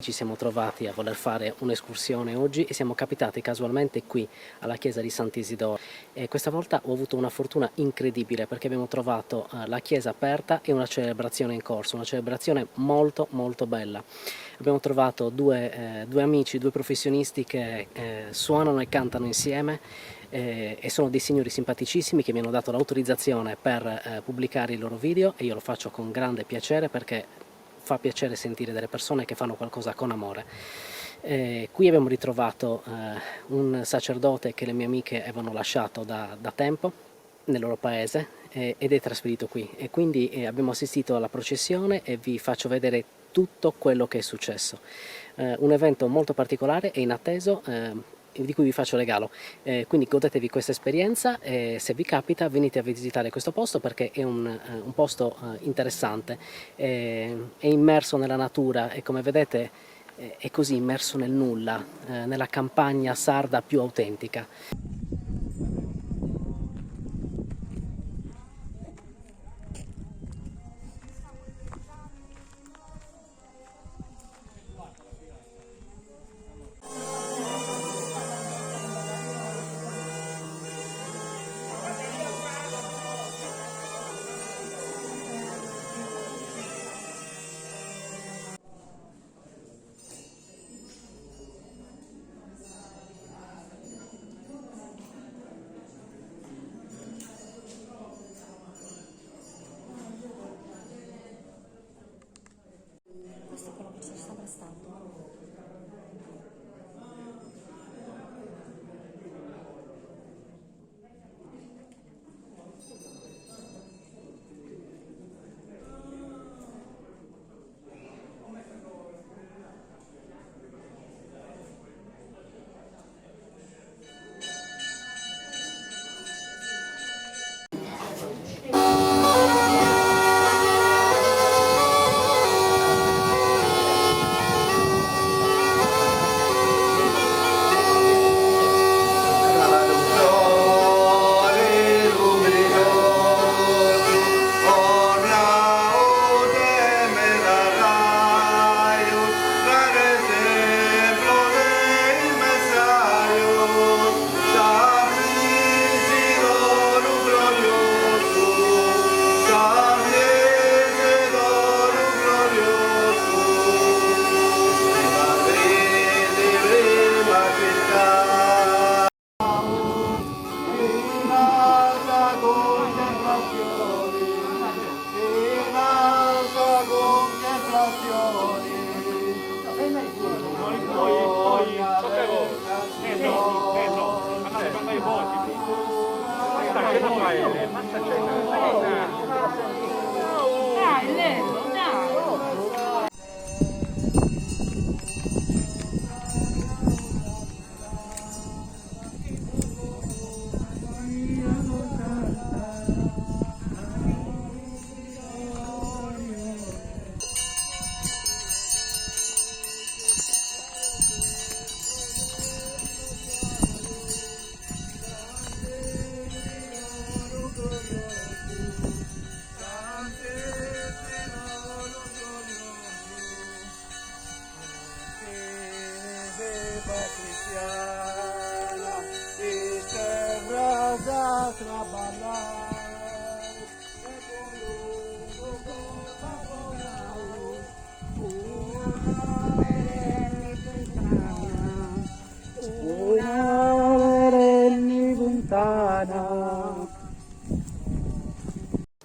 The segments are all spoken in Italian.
Ci siamo trovati a voler fare un'escursione oggi e siamo capitati casualmente qui alla chiesa di Sant'Isidoro e questa volta ho avuto una fortuna incredibile perché abbiamo trovato la chiesa aperta e una celebrazione in corso, una celebrazione molto bella. Abbiamo trovato due amici, due professionisti che suonano e cantano insieme e sono dei signori simpaticissimi che mi hanno dato l'autorizzazione per pubblicare i loro video e io lo faccio con grande piacere perché fa piacere sentire delle persone che fanno qualcosa con amore. Qui abbiamo ritrovato un sacerdote che le mie amiche avevano lasciato da tempo nel loro paese ed è trasferito qui e quindi abbiamo assistito alla processione e vi faccio vedere tutto quello che è successo. Un evento molto particolare e inatteso di cui vi faccio regalo, quindi godetevi questa esperienza e se vi capita venite a visitare questo posto perché è un posto interessante, è immerso nella natura e come vedete è così immerso nel nulla, nella campagna sarda più autentica. Questo è quello che ci sta prestando.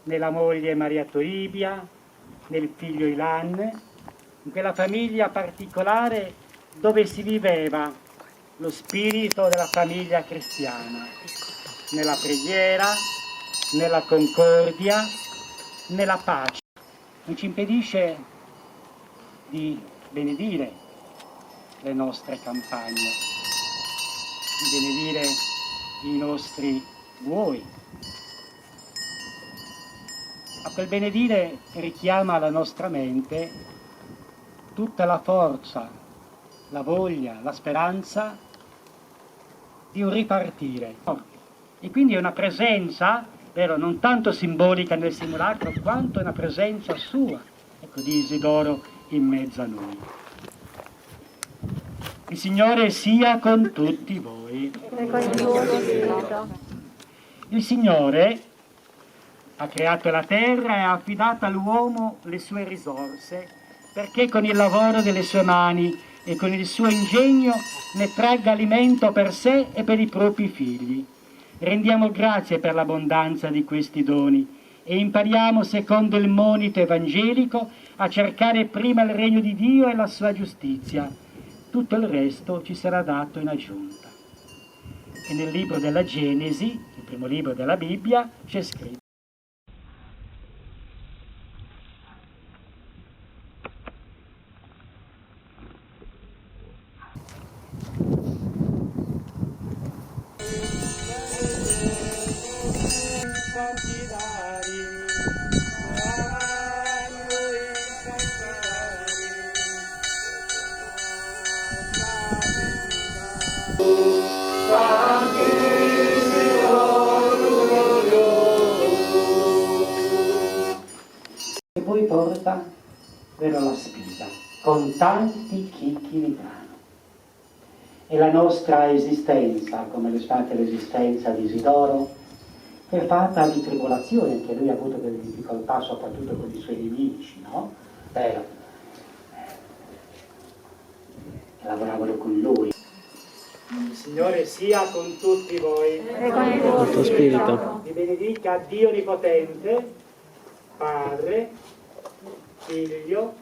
Nella moglie Maria Toribia, nel figlio Ilan, in quella famiglia particolare dove si viveva lo spirito della famiglia cristiana, nella preghiera, nella concordia, nella pace. Non ci impedisce di benedire le nostre campagne, di benedire i nostri buoi. A quel benedire richiama alla nostra mente tutta la forza, la voglia, la speranza di un ripartire. E quindi è una presenza, vero, non tanto simbolica nel simulacro, quanto è una presenza sua, ecco, di Isidoro in mezzo a noi. Il Signore sia con tutti voi. E con il tuo spirito. Il Signore ha creato la terra e ha affidato all'uomo le sue risorse, perché con il lavoro delle sue mani e con il suo ingegno ne tragga alimento per sé e per i propri figli. Rendiamo grazie per l'abbondanza di questi doni e impariamo, secondo il monito evangelico, a cercare prima il regno di Dio e la sua giustizia. Tutto il resto ci sarà dato in aggiunta. E nel libro della Genesi, il primo libro della Bibbia, c'è scritto: e poi porta verso la spita con tanti chicchi di grano. E la nostra esistenza, come lo è stata l'esistenza di Isidoro, è fatta di tribolazioni, anche lui ha avuto delle difficoltà soprattutto con i suoi nemici, no? Vero? Lavoravano con lui. Il Signore sia con tutti voi. E con il tuo tuo spirito. Vi benedica Dio Onnipotente, Padre, Figlio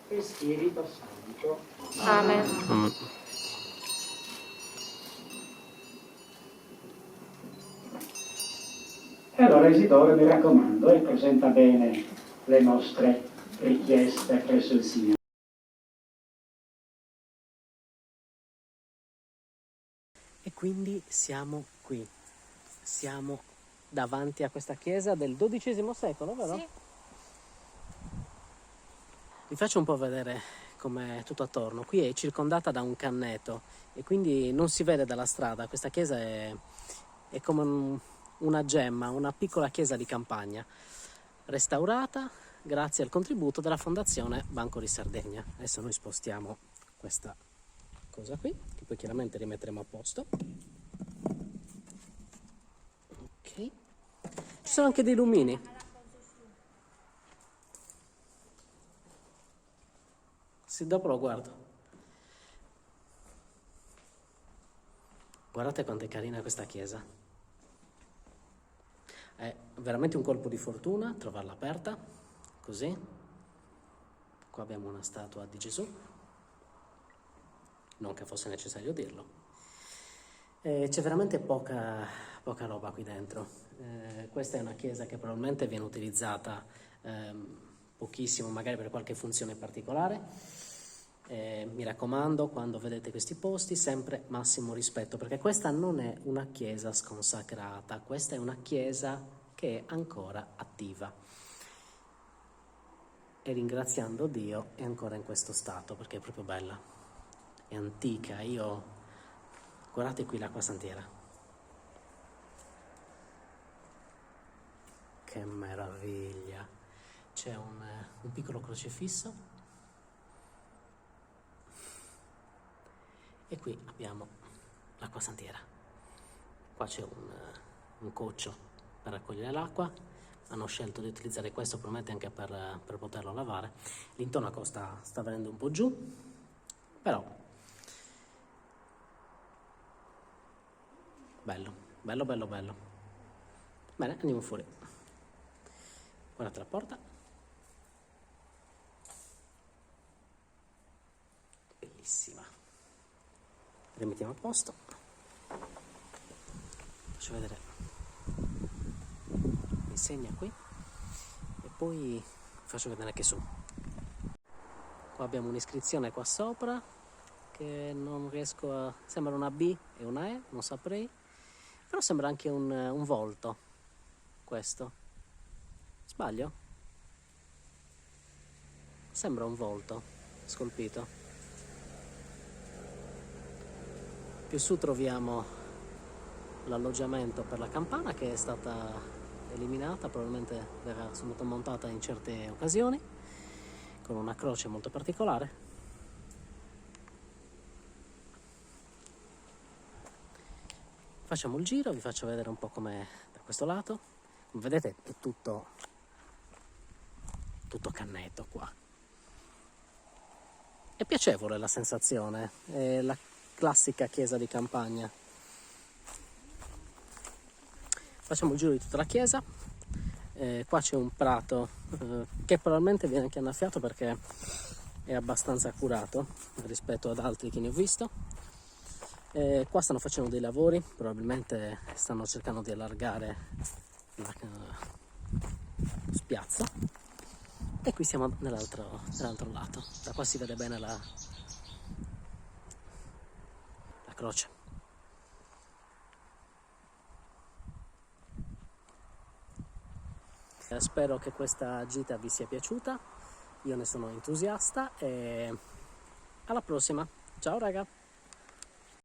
e Spirito Santo. Amen. Mm. E allora Isidoro, mi raccomando, presenta bene le nostre richieste presso il Signore. E quindi siamo qui, siamo davanti a questa chiesa del XII secolo, vero? Sì. Vi faccio un po' vedere com'è tutto attorno. Qui è circondata da un canneto e quindi non si vede dalla strada. Questa chiesa è come una gemma, una piccola chiesa di campagna, restaurata grazie al contributo della Fondazione Banco di Sardegna. Adesso noi spostiamo questa cosa qui, che poi chiaramente rimetteremo a posto. Ok. Ci sono anche dei lumini. Sì, dopo lo guardo. Guardate quanto è carina questa chiesa. È veramente un colpo di fortuna trovarla aperta, così. Qua abbiamo una statua di Gesù. Non che fosse necessario dirlo. C'è veramente poca roba qui dentro. Questa è una chiesa che probabilmente viene utilizzata pochissimo, magari per qualche funzione particolare. Mi raccomando, quando vedete questi posti, sempre massimo rispetto, perché questa non è una chiesa sconsacrata, questa è una chiesa che è ancora attiva. E ringraziando Dio è ancora in questo stato, perché è proprio bella. È antica, guardate qui l'acqua santiera. Che meraviglia! C'è un piccolo crocifisso e qui abbiamo l'acqua santiera. Qua c'è un coccio per raccogliere l'acqua. Hanno scelto di utilizzare questo probabilmente anche per poterlo lavare. L'intonaco sta venendo un po' giù, però bello, bello, bello, bello. Bene, andiamo fuori. Guardate la porta. Bellissima. Rimettiamo a posto. Faccio vedere l'insegna qui e poi faccio vedere anche su. Qua abbiamo un'iscrizione qua sopra che non riesco a... sembra una B e una E, non saprei, però sembra anche un volto questo. Sbaglio? Sembra un volto scolpito. Più su troviamo l'alloggiamento per la campana che è stata eliminata, probabilmente verrà montata in certe occasioni, con una croce molto particolare. Facciamo il giro, vi faccio vedere un po' com'è da questo lato. Come vedete è tutto cannetto qua. È piacevole la sensazione, è la classica chiesa di campagna. Facciamo il giro di tutta la chiesa. Qua c'è un prato che probabilmente viene anche annaffiato perché è abbastanza curato rispetto ad altri che ne ho visto. Qua stanno facendo dei lavori, probabilmente stanno cercando di allargare la spiazza, e qui siamo nell'altro lato. Da qua si vede bene la croce. Spero che questa gita vi sia piaciuta, io ne sono entusiasta e alla prossima, ciao raga!